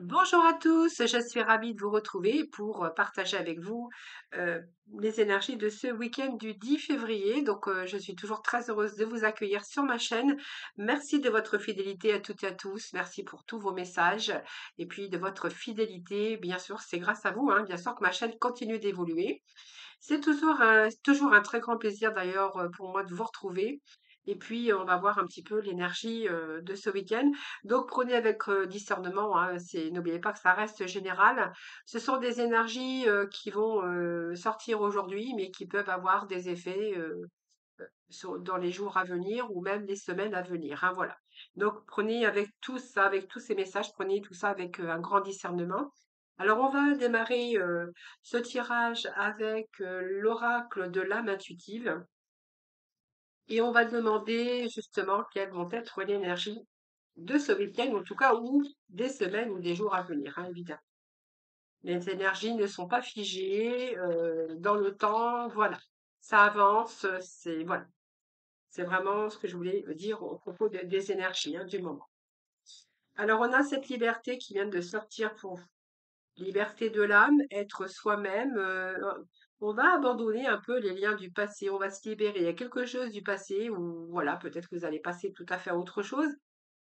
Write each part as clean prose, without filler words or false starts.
Bonjour à tous, je suis ravie de vous retrouver pour partager avec vous euh, les énergies de ce week-end du 10 février. Je suis toujours très heureuse de vous accueillir sur ma chaîne. Merci de votre fidélité à toutes et à tous. Merci pour tous vos messages et puis de votre fidélité. Bien sûr, c'est grâce à vous, hein, bien sûr, que ma chaîne continue d'évoluer. C'est toujours un très grand plaisir d'ailleurs pour moi de vous retrouver. Et puis, on va voir un petit peu l'énergie de ce week-end. Donc, prenez avec discernement, hein, n'oubliez pas que ça reste général. Ce sont des énergies qui vont sortir aujourd'hui, mais qui peuvent avoir des effets dans les jours à venir ou même les semaines à venir, hein, voilà. Donc, prenez avec tout ça, avec tous ces messages, prenez tout ça avec un grand discernement. Alors, on va démarrer ce tirage avec l'oracle de l'âme intuitive et on va demander justement quelles vont être les énergies de ce week-end, en tout cas, ou des semaines ou des jours à venir, hein, évidemment. Les énergies ne sont pas figées dans le temps, voilà. Ça avance, voilà. C'est vraiment ce que je voulais dire au propos des énergies, hein, du moment. Alors, on a cette liberté qui vient de sortir pour vous. Liberté de l'âme, être soi-même. On va abandonner un peu les liens du passé, on va se libérer. Il y a quelque chose du passé où, voilà, peut-être que vous allez passer tout à fait à autre chose.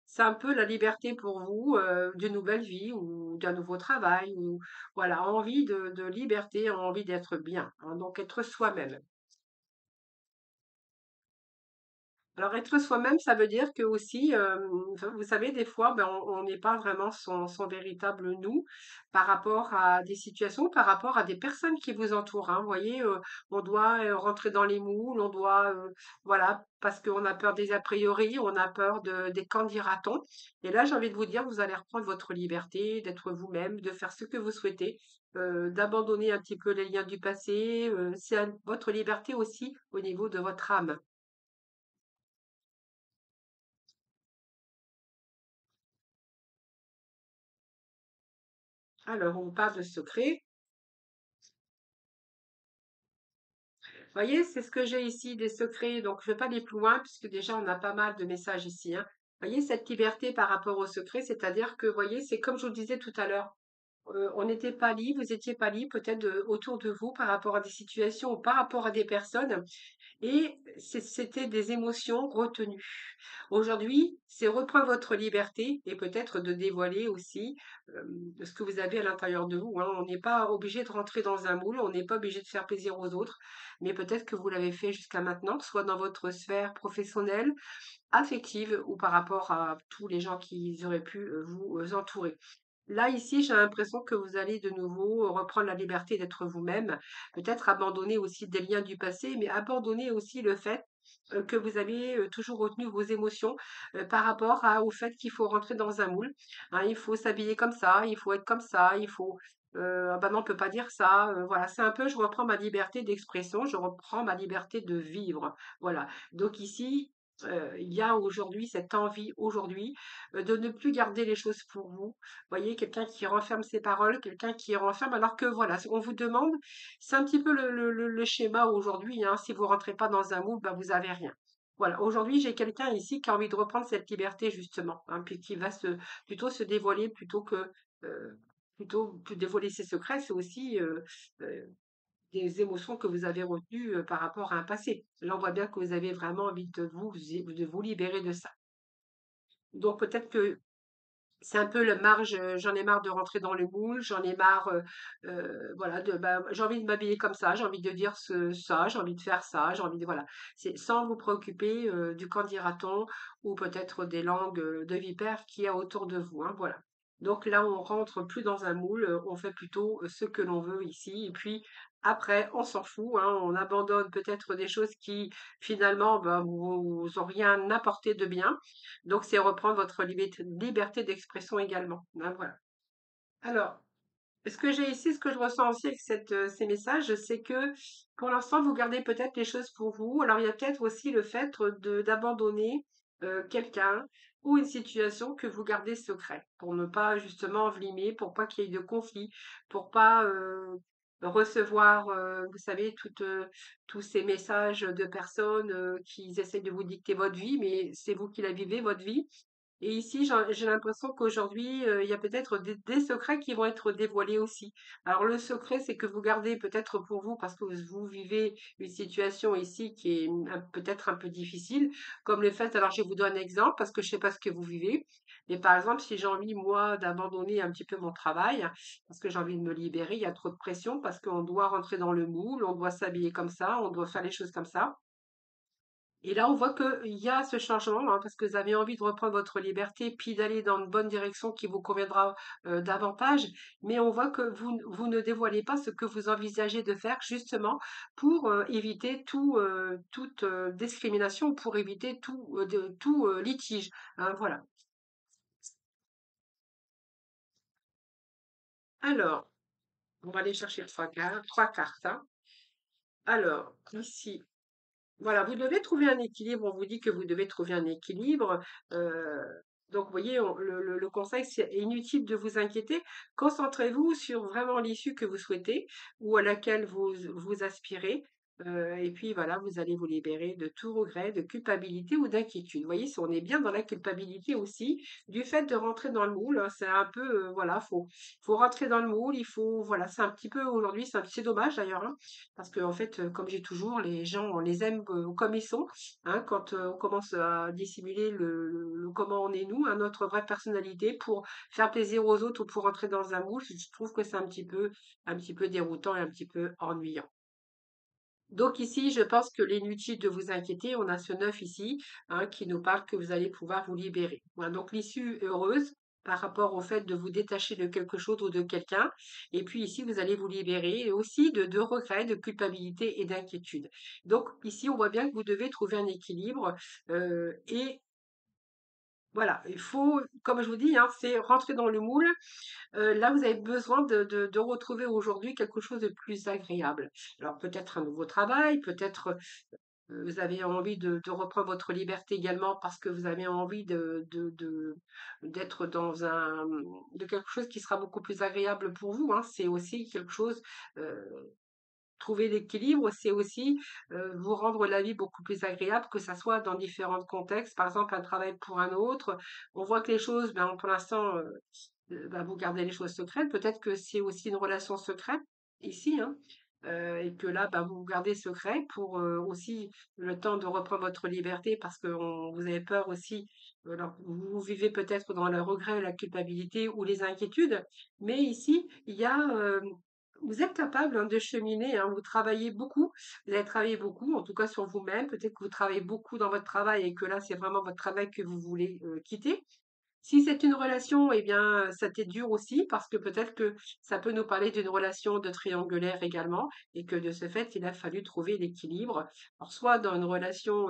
C'est un peu la liberté pour vous d'une nouvelle vie ou d'un nouveau travail, ou voilà, envie de liberté, envie d'être bien, hein, donc être soi-même. Alors être soi-même, ça veut dire que aussi, vous savez, des fois, ben, on n'est pas vraiment son véritable nous par rapport à des situations, par rapport à des personnes qui vous entourent, hein. Vous voyez, on doit rentrer dans les moules, on doit, voilà, parce qu'on a peur des a priori, on a peur des qu'en dira-t-on. Et là, j'ai envie de vous dire, vous allez reprendre votre liberté, d'être vous-même, de faire ce que vous souhaitez, d'abandonner un petit peu les liens du passé. C'est votre liberté aussi au niveau de votre âme. Alors, on parle de secret. Vous voyez, c'est ce que j'ai ici, des secrets. Donc, je ne vais pas aller plus loin, puisque déjà, on a pas mal de messages ici, hein. Vous voyez, cette liberté par rapport au secret, c'est-à-dire que, vous voyez, c'est comme je vous le disais tout à l'heure, on n'était pas libre, vous étiez pas libre peut-être autour de vous par rapport à des situations ou par rapport à des personnes. Et c'était des émotions retenues. Aujourd'hui, c'est reprendre votre liberté et peut-être de dévoiler aussi ce que vous avez à l'intérieur de vous, hein. On n'est pas obligé de rentrer dans un moule, on n'est pas obligé de faire plaisir aux autres, mais peut-être que vous l'avez fait jusqu'à maintenant, soit dans votre sphère professionnelle, affective ou par rapport à tous les gens qui auraient pu vous entourer. Là, ici, j'ai l'impression que vous allez de nouveau reprendre la liberté d'être vous-même, peut-être abandonner aussi des liens du passé, mais abandonner aussi le fait que vous avez toujours retenu vos émotions par rapport au fait qu'il faut rentrer dans un moule, hein. Il faut s'habiller comme ça, il faut être comme ça, il faut... ah bah non, on peut pas dire ça. Voilà, c'est un peu, je reprends ma liberté d'expression, je reprends ma liberté de vivre. Voilà. Donc ici, il y a aujourd'hui cette envie aujourd'hui de ne plus garder les choses pour vous. Voyez, quelqu'un qui renferme ses paroles, quelqu'un qui renferme, alors que voilà, on vous demande, c'est un petit peu le schéma aujourd'hui, hein. Si vous rentrez pas dans un moule, bah, vous avez rien. Voilà, aujourd'hui, j'ai quelqu'un ici qui a envie de reprendre cette liberté, justement, hein, puis qui va plutôt se dévoiler plutôt que, euh, plutôt que dévoiler ses secrets, c'est aussi euh, des émotions que vous avez retenues par rapport à un passé. Là, on voit bien que vous avez vraiment envie de vous libérer de ça. Donc, peut-être que c'est un peu le marge, j'en ai marre de rentrer dans le moule, j'en ai marre, voilà, bah, j'ai envie de m'habiller comme ça, j'ai envie de dire ça, j'ai envie de faire ça, j'ai envie de, voilà. C'est sans vous préoccuper du qu'en dira-t-on ou peut-être des langues de vipères qu'il y a autour de vous, hein, voilà. Donc là, on rentre plus dans un moule, on fait plutôt ce que l'on veut ici, et puis après, on s'en fout, hein, on abandonne peut-être des choses qui finalement bah, vous ont rien apporté de bien. Donc, c'est reprendre votre liberté d'expression également, hein, voilà. Alors, ce que j'ai ici, ce que je ressens aussi avec ces messages, c'est que pour l'instant, vous gardez peut-être les choses pour vous. Alors, il y a peut-être aussi le fait d'abandonner quelqu'un ou une situation que vous gardez secret pour ne pas justement envenimer, pour pas qu'il y ait de conflit, pour pas recevoir, vous savez, tous ces messages de personnes qui essaient de vous dicter votre vie, mais c'est vous qui la vivez, votre vie. Et ici, j'ai l'impression qu'aujourd'hui, il y a peut-être des secrets qui vont être dévoilés aussi. Alors le secret, c'est que vous gardez peut-être pour vous parce que vous vivez une situation ici qui est peut-être un peu difficile, comme le fait, alors je vous donne un exemple parce que je sais pas ce que vous vivez, mais par exemple, si j'ai envie, moi, d'abandonner un petit peu mon travail, parce que j'ai envie de me libérer, il y a trop de pression parce qu'on doit rentrer dans le moule, on doit s'habiller comme ça, on doit faire les choses comme ça. Et là, on voit qu'il y a ce changement, hein, parce que vous avez envie de reprendre votre liberté, puis d'aller dans une bonne direction qui vous conviendra davantage. Mais on voit que vous ne dévoilez pas ce que vous envisagez de faire justement pour éviter toute discrimination, pour éviter tout litige, hein, voilà. Alors, on va aller chercher trois cartes, hein. Alors, ici, voilà, vous devez trouver un équilibre. On vous dit que vous devez trouver un équilibre. euh, donc, vous voyez, le conseil, c'est inutile de vous inquiéter. Concentrez-vous sur vraiment l'issue que vous souhaitez ou à laquelle vous aspirez. Et puis, voilà, vous allez vous libérer de tout regret, de culpabilité ou d'inquiétude. Vous voyez, si on est bien dans la culpabilité aussi, du fait de rentrer dans le moule, hein, c'est un peu, voilà, faut rentrer dans le moule. Il faut, voilà, c'est un petit peu aujourd'hui, c'est dommage d'ailleurs, hein, parce que en fait, comme j'ai toujours, les gens, on les aime comme ils sont, hein, quand on commence à dissimuler comment on est nous, hein, notre vraie personnalité pour faire plaisir aux autres ou pour entrer dans un moule, je trouve que c'est un petit peu déroutant et un petit peu ennuyant. Donc ici, je pense que l'inutile de vous inquiéter, on a ce 9 ici, hein, qui nous parle que vous allez pouvoir vous libérer. Voilà, donc l'issue heureuse par rapport au fait de vous détacher de quelque chose ou de quelqu'un. Et puis ici, vous allez vous libérer et aussi de regrets, de culpabilité et d'inquiétude. Donc ici, on voit bien que vous devez trouver un équilibre et voilà, il faut, comme je vous dis, hein, c'est rentrer dans le moule. Là, vous avez besoin de retrouver aujourd'hui quelque chose de plus agréable. Alors peut-être un nouveau travail, peut-être vous avez envie de reprendre votre liberté également parce que vous avez envie d'être dans de quelque chose qui sera beaucoup plus agréable pour vous, hein. C'est aussi quelque chose, euh, trouver l'équilibre, c'est aussi vous rendre la vie beaucoup plus agréable, que ça soit dans différents contextes, par exemple un travail pour un autre. On voit que les choses, ben, pour l'instant, bah, vous gardez les choses secrètes. Peut-être que c'est aussi une relation secrète ici, hein, et que là, bah, vous gardez secret pour aussi le temps de reprendre votre liberté parce que vous avez peur aussi. Alors, vous vivez peut-être dans le regret, la culpabilité ou les inquiétudes, mais ici, il y a, vous êtes capable, hein, de cheminer, hein, vous travaillez beaucoup, vous avez travaillé beaucoup, en tout cas sur vous-même. Peut-être que vous travaillez beaucoup dans votre travail et que là, c'est vraiment votre travail que vous voulez quitter. Si c'est une relation, eh bien, ça t'est dur aussi parce que peut-être que ça peut nous parler d'une relation de triangulaire également et que de ce fait, il a fallu trouver l'équilibre. Alors, soit dans une relation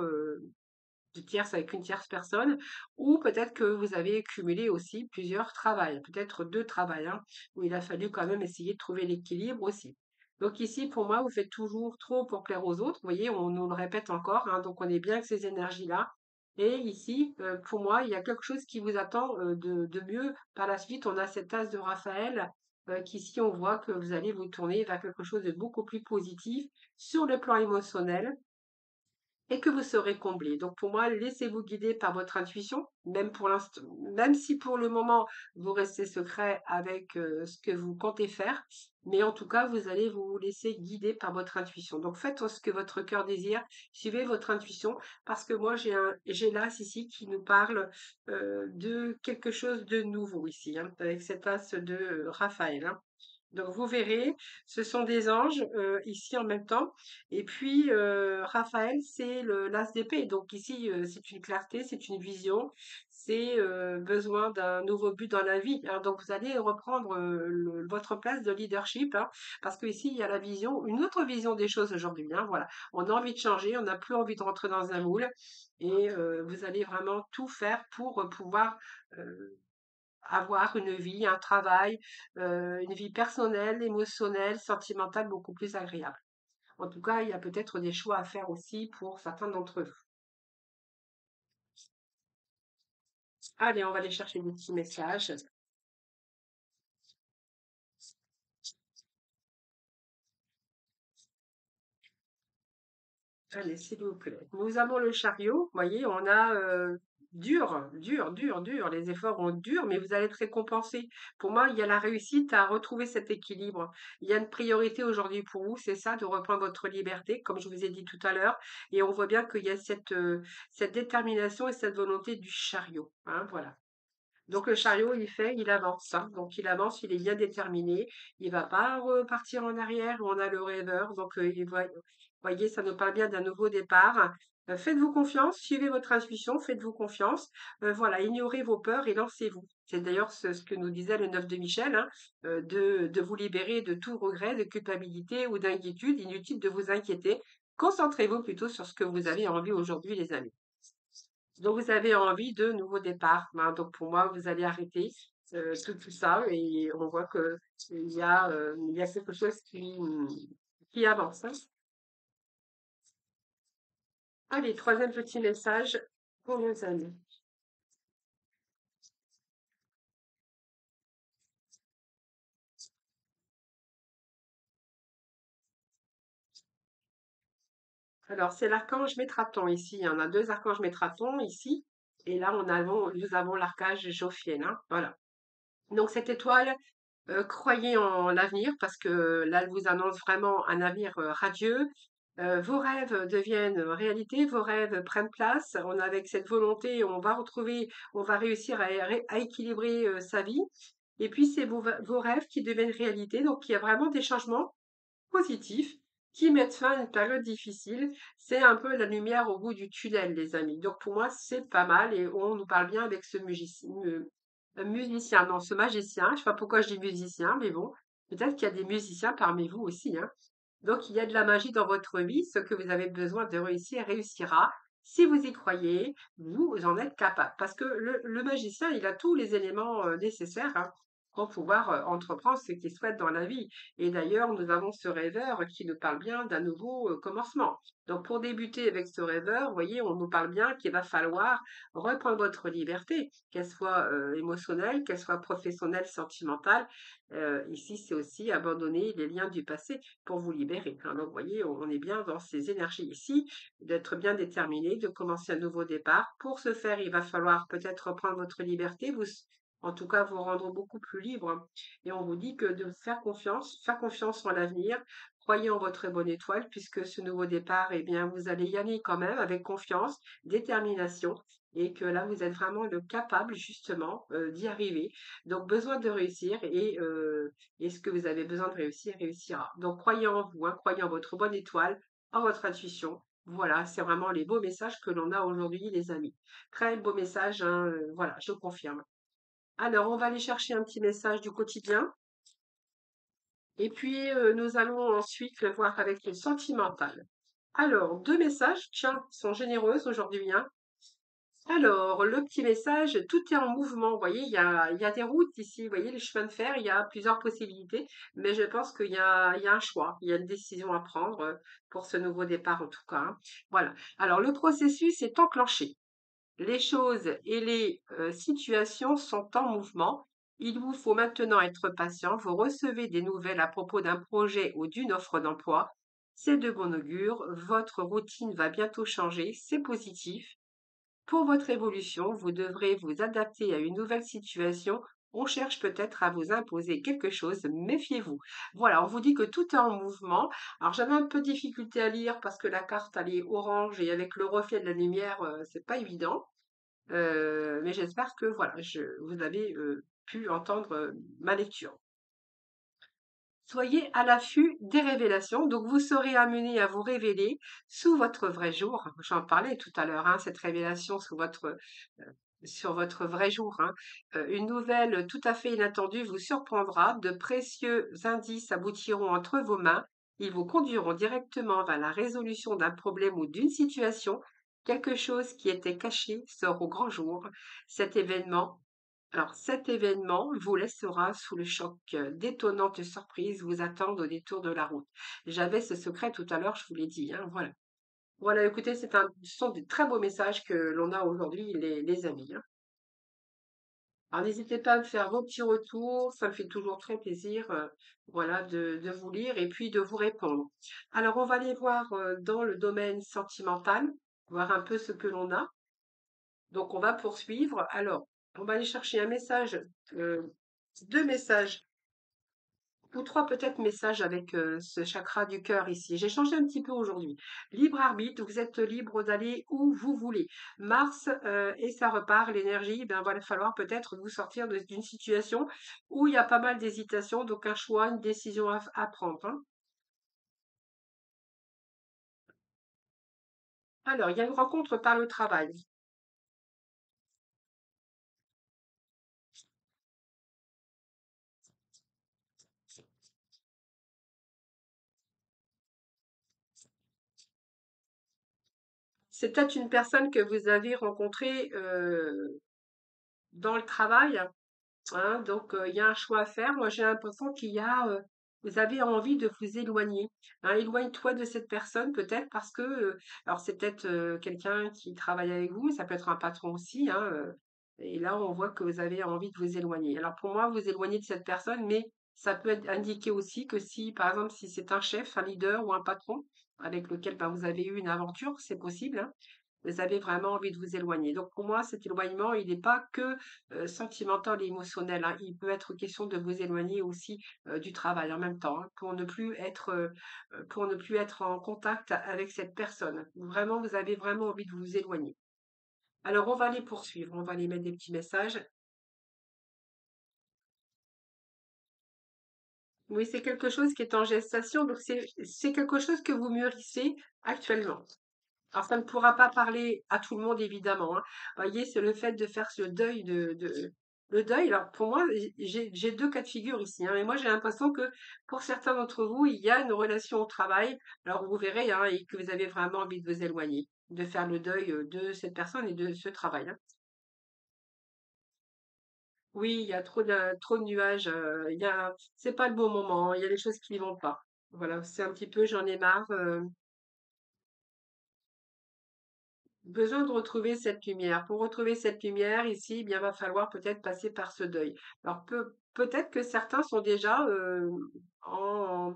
de tierce avec une tierce personne, ou peut-être que vous avez cumulé aussi plusieurs travails, peut-être deux travails, hein, où il a fallu quand même essayer de trouver l'équilibre aussi. Donc ici, pour moi, vous faites toujours trop pour plaire aux autres. Vous voyez, on nous le répète encore, hein, donc on est bien avec ces énergies-là. Et ici, pour moi, il y a quelque chose qui vous attend de mieux. Par la suite, on a cette as de Raphaël qu'ici, on voit que vous allez vous tourner vers quelque chose de beaucoup plus positif sur le plan émotionnel et que vous serez comblé. Donc pour moi, laissez-vous guider par votre intuition, même pour l'instant, même si pour le moment vous restez secret avec ce que vous comptez faire, mais en tout cas, vous allez vous laisser guider par votre intuition. Donc faites ce que votre cœur désire, suivez votre intuition, parce que moi j'ai l'as ici qui nous parle de quelque chose de nouveau ici, hein, avec cet as de Raphaël, hein. Donc vous verrez, ce sont des anges ici en même temps. Et puis Raphaël, c'est l'as d'épée. Donc ici, c'est une clarté, c'est une vision, c'est besoin d'un nouveau but dans la vie, hein. Donc vous allez reprendre votre place de leadership, hein, parce que ici il y a la vision, une autre vision des choses aujourd'hui, hein, voilà, on a envie de changer, on n'a plus envie de rentrer dans un moule, et vous allez vraiment tout faire pour pouvoir euh, avoir une vie, un travail, une vie personnelle, émotionnelle, sentimentale beaucoup plus agréable. En tout cas, il y a peut-être des choix à faire aussi pour certains d'entre vous. Allez, on va aller chercher des petits messages. Allez, s'il vous plaît. Nous avons le chariot. Vous voyez, on a dur, dur, dur, dur. Les efforts ont dur, mais vous allez être récompensé. Pour moi, il y a la réussite à retrouver cet équilibre. Il y a une priorité aujourd'hui pour vous, c'est ça, de reprendre votre liberté, comme je vous ai dit tout à l'heure. Et on voit bien qu'il y a cette détermination et cette volonté du chariot, hein, voilà. Donc le chariot, il avance, hein. Donc il avance, il est bien déterminé. Il va pas repartir en arrière. On a le rêveur. Donc voyez, ça nous parle bien d'un nouveau départ. Faites-vous confiance, suivez votre intuition, faites-vous confiance. Voilà, ignorez vos peurs et lancez-vous. C'est d'ailleurs ce que nous disait le 9 de Michel, hein, de vous libérer de tout regret, de culpabilité ou d'inquiétude. Inutile de vous inquiéter. Concentrez-vous plutôt sur ce que vous avez envie aujourd'hui, les amis. Donc, vous avez envie de nouveaux départs, hein. Donc, pour moi, vous allez arrêter tout ça et on voit que il y a quelque chose qui avance, hein. Allez, troisième petit message pour nos amis. Alors, c'est l'archange Métraton ici. Il y en a deux archanges Métraton ici. Et là, nous avons l'archange Jophiel, hein. Voilà. Donc, cette étoile, croyez en l'avenir parce que là, elle vous annonce vraiment un avenir radieux. Vos rêves deviennent réalité, vos rêves prennent place. On a avec cette volonté, on va réussir à équilibrer sa vie. Et puis, c'est vos rêves qui deviennent réalité. Donc, il y a vraiment des changements positifs qui mettent fin à une période difficile. C'est un peu la lumière au bout du tunnel, les amis. Donc, pour moi, c'est pas mal. Et on nous parle bien avec ce musicien, non, ce magicien. Je sais pas pourquoi je dis musicien, mais bon, peut-être qu'il y a des musiciens parmi vous aussi, hein. Donc, il y a de la magie dans votre vie. Ce que vous avez besoin de réussir réussira. Si vous y croyez, vous en êtes capable. Parce que le magicien, il a tous les éléments nécessaires, hein, pour pouvoir entreprendre ce qu'il souhaite dans la vie. Et d'ailleurs, nous avons ce rêveur qui nous parle bien d'un nouveau commencement. Donc, pour débuter avec ce rêveur, vous voyez, on nous parle bien qu'il va falloir reprendre votre liberté, qu'elle soit émotionnelle, qu'elle soit professionnelle, sentimentale. Ici, c'est aussi abandonner les liens du passé pour vous libérer, hein. Donc, vous voyez, on est bien dans ces énergies ici, d'être bien déterminé, de commencer un nouveau départ. Pour ce faire, il va falloir peut-être reprendre votre liberté, en tout cas, vous rendre beaucoup plus libre. Et on vous dit que de faire confiance en l'avenir, croyez en votre bonne étoile, puisque ce nouveau départ, eh bien, vous allez y aller quand même avec confiance, détermination, et que là, vous êtes vraiment le capable, justement, d'y arriver. Donc, besoin de réussir, et ce que vous avez besoin de réussir, réussira. Donc, croyez en vous, hein, croyez en votre bonne étoile, en votre intuition. Voilà, c'est vraiment les beaux messages que l'on a aujourd'hui, les amis. Très beau message, hein, voilà, je confirme. Alors, on va aller chercher un petit message du quotidien. Et puis, nous allons ensuite le voir avec le sentimental. Alors, deux messages, tiens, sont généreuses aujourd'hui, hein. Alors, le petit message, tout est en mouvement. Vous voyez, il y a des routes ici. Vous voyez, les chemins de fer, il y a plusieurs possibilités. Mais je pense il y a un choix, il y a une décision à prendre pour ce nouveau départ, en tout cas, hein. Voilà. Alors, le processus est enclenché. Les choses et les situations sont en mouvement. Il vous faut maintenant être patient. Vous recevez des nouvelles à propos d'un projet ou d'une offre d'emploi. C'est de bon augure. Votre routine va bientôt changer. C'est positif. Pour votre évolution, vous devrez vous adapter à une nouvelle situation. On cherche peut-être à vous imposer quelque chose. Méfiez-vous. Voilà, on vous dit que tout est en mouvement. Alors j'avais un peu de difficulté à lire parce que la carte elle est orange et avec le reflet de la lumière, c'est pas évident. Mais j'espère que voilà, vous avez pu entendre ma lecture. Soyez à l'affût des révélations, donc vous serez amené à vous révéler sous votre vrai jour. J'en parlais tout à l'heure, hein, cette révélation sur votre vrai jour, hein. Une nouvelle tout à fait inattendue vous surprendra. De précieux indices aboutiront entre vos mains. Ils vous conduiront directement vers la résolution d'un problème ou d'une situation. Quelque chose qui était caché sort au grand jour. Cet événement Cet événement vous laissera sous le choc. D'étonnantes surprises vous attendent au détour de la route. J'avais ce secret tout à l'heure, je vous l'ai dit, hein, voilà. Voilà, écoutez, ce sont des très beaux messages que l'on a aujourd'hui, les amis, hein. Alors, n'hésitez pas à me faire vos petits retours, ça me fait toujours très plaisir, voilà, de vous lire et puis de vous répondre. Alors, on va aller voir dans le domaine sentimental, voir un peu ce que l'on a. Donc, on va poursuivre. Alors, on va aller chercher un message, euh, deux messages ou trois peut-être messages avec ce chakra du cœur ici. J'ai changé un petit peu aujourd'hui. Libre arbitre, vous êtes libre d'aller où vous voulez. Mars et ça repart, l'énergie, ben va falloir peut-être vous sortir d'une situation où il y a pas mal d'hésitation, donc un choix, une décision à prendre, hein. Alors, il y a une rencontre par le travail. C'est peut-être une personne que vous avez rencontrée dans le travail. Hein, donc, il y a un choix à faire. Moi, j'ai l'impression vous avez envie de vous éloigner. Hein, éloigne-toi de cette personne, peut-être parce que, alors c'est peut-être quelqu'un qui travaille avec vous, mais ça peut être un patron aussi, hein, et là, on voit que vous avez envie de vous éloigner. Alors, pour moi, vous éloignez de cette personne, mais ça peut être indiqué aussi que si, par exemple, si c'est un chef, un leader ou un patron avec lequel ben, vous avez eu une aventure, c'est possible, hein, vous avez vraiment envie de vous éloigner. Donc pour moi, cet éloignement, il n'est pas que sentimental et émotionnel, hein. Il peut être question de vous éloigner aussi du travail en même temps, hein, pour ne plus être en contact avec cette personne. Vraiment, vous avez vraiment envie de vous éloigner. Alors on va les poursuivre, on va les mettre des petits messages. Oui, c'est quelque chose qui est en gestation, donc c'est quelque chose que vous mûrissez actuellement. Alors, ça ne pourra pas parler à tout le monde, évidemment, hein. Voyez, c'est le fait de faire ce deuil le deuil. Alors, pour moi, j'ai deux cas de figure ici, hein. Et moi, j'ai l'impression que pour certains d'entre vous, il y a une relation au travail. Alors, vous verrez, hein, et que vous avez vraiment envie de vous éloigner, de faire le deuil de cette personne et de ce travail, hein. Oui, il y a trop de nuages. C'est pas le bon moment. Il y a des choses qui ne vont pas. Voilà, c'est un petit peu, j'en ai marre. Besoin de retrouver cette lumière. Pour retrouver cette lumière ici, eh bien, va falloir peut-être passer par ce deuil. Alors peut-être que certains sont déjà en,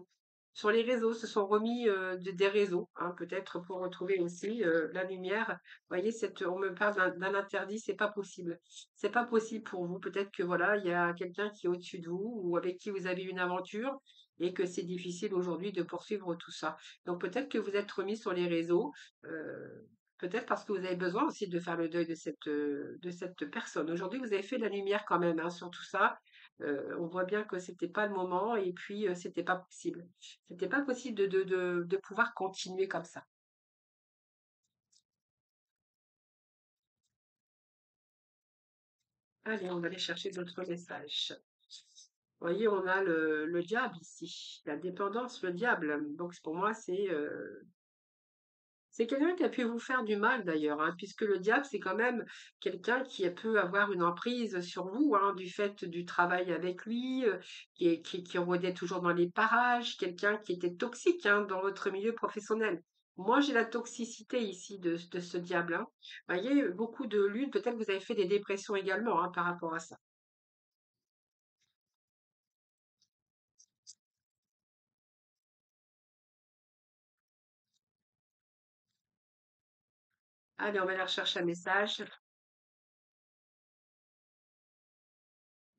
sur les réseaux, se sont remis des réseaux, hein, peut-être pour retrouver aussi la lumière. Vous voyez, on me parle d'un interdit, c'est pas possible. C'est pas possible pour vous. Peut-être que voilà, il y a quelqu'un qui est au-dessus de vous ou avec qui vous avez une aventure et que c'est difficile aujourd'hui de poursuivre tout ça. Donc peut-être que vous êtes remis sur les réseaux. Peut-être parce que vous avez besoin aussi de faire le deuil de cette personne. Aujourd'hui, vous avez fait la lumière quand même, hein, sur tout ça. On voit bien que c'était pas le moment et puis c'était pas possible. C'était pas possible de pouvoir continuer comme ça. Allez, on va aller chercher d'autres messages. Vous voyez, on a le diable ici. La dépendance, le diable. Donc pour moi, c'est quelqu'un qui a pu vous faire du mal d'ailleurs, hein, puisque le diable, c'est quand même quelqu'un qui peut avoir une emprise sur vous, hein, du fait du travail avec lui, qui rôdait toujours dans les parages, quelqu'un qui était toxique, hein, dans votre milieu professionnel. Moi, j'ai la toxicité ici de ce diable, hein. Vous voyez, beaucoup de lunes, peut-être que vous avez fait des dépressions également, hein, par rapport à ça. Allez, on va aller rechercher un message.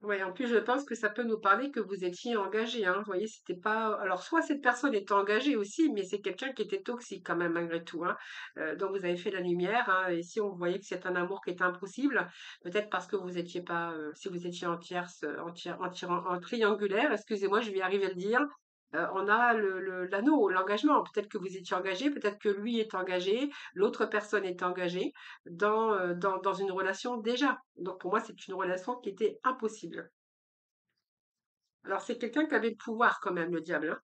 Ouais, en plus, je pense que ça peut nous parler que vous étiez engagé, hein. Vous voyez, c'était pas. Alors, soit cette personne était engagée aussi, mais c'est quelqu'un qui était toxique quand même, malgré tout, hein. Donc, vous avez fait la lumière, hein. Et si on voyait que c'est un amour qui est impossible, peut-être parce que vous étiez pas. Si vous étiez en tierce, en triangulaire, excusez-moi, je vais y arriver à le dire. On a l'anneau, l'engagement. Peut-être que vous étiez engagé, peut-être que lui est engagé, l'autre personne est engagée dans une relation déjà. Donc pour moi, c'est une relation qui était impossible. Alors c'est quelqu'un qui avait le pouvoir quand même, le diable, hein.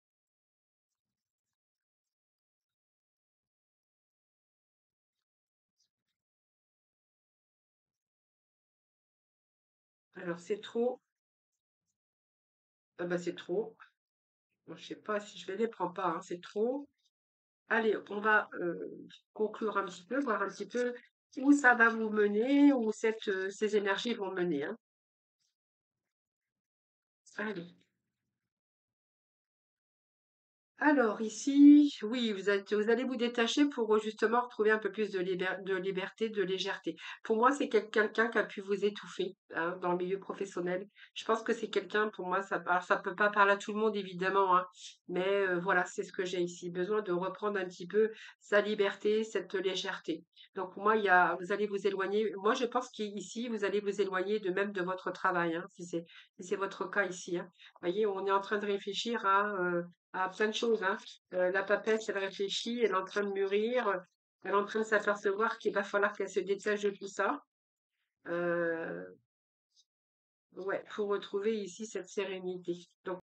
Alors c'est trop, ah bah c'est trop. Bon, je sais pas si je les prends pas, hein, c'est trop. Allez, on va conclure un petit peu, voir un petit peu où ça va vous mener, où ces énergies vont mener, hein. Allez. Alors ici, oui, vous allez vous détacher pour justement retrouver un peu plus de liberté, de légèreté. Pour moi, c'est quelqu'un qui a pu vous étouffer hein, dans le milieu professionnel. Je pense que c'est quelqu'un, pour moi, alors ça peut pas parler à tout le monde évidemment, hein, mais voilà, c'est ce que j'ai ici. Besoin de reprendre un petit peu sa liberté, cette légèreté. Donc pour moi, vous allez vous éloigner. Moi, je pense qu'ici, vous allez vous éloigner de même de votre travail, hein, si c'est votre cas ici. Hein. Vous voyez, on est en train de réfléchir à plein de choses, hein. La papesse, elle réfléchit, elle est en train de mûrir, elle est en train de s'apercevoir qu'il va falloir qu'elle se détache de tout ça. Euh, ouais, pour retrouver ici cette sérénité. Donc,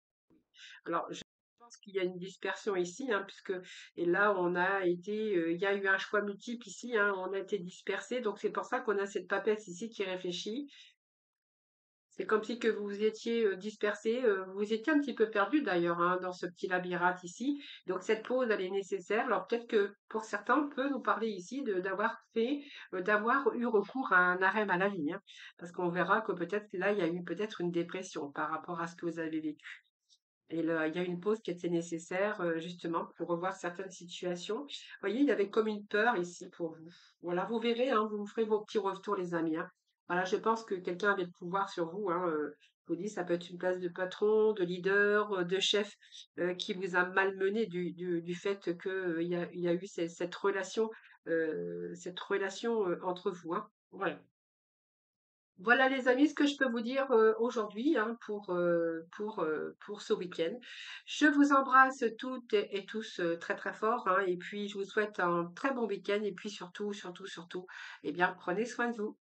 alors, je pense qu'il y a une dispersion ici, hein, puisque, et là, il y a eu un choix multiple ici, hein, on a été dispersés, donc c'est pour ça qu'on a cette papesse ici qui réfléchit. C'est comme si que vous vous étiez dispersé, vous étiez un petit peu perdu d'ailleurs hein, dans ce petit labyrinthe ici. Donc cette pause, elle est nécessaire. Alors peut-être que pour certains, on peut nous parler ici d'avoir eu recours à un arrêt maladie, hein, parce qu'on verra que peut-être là, il y a eu peut-être une dépression par rapport à ce que vous avez vécu. Et là, il y a une pause qui était nécessaire justement pour revoir certaines situations. Vous voyez, il y avait comme une peur ici pour vous. Voilà, vous verrez, hein, vous me ferez vos petits retours, les amis. Hein. Voilà, je pense que quelqu'un avait le pouvoir sur vous. Hein, je vous dis, ça peut être une place de patron, de leader, de chef qui vous a malmené du fait il y a eu cette relation entre vous. Hein. Voilà. Voilà les amis, ce que je peux vous dire aujourd'hui hein, pour ce week-end. Je vous embrasse toutes et tous très très fort hein, et puis je vous souhaite un très bon week-end et puis surtout, surtout, surtout, eh bien, prenez soin de vous.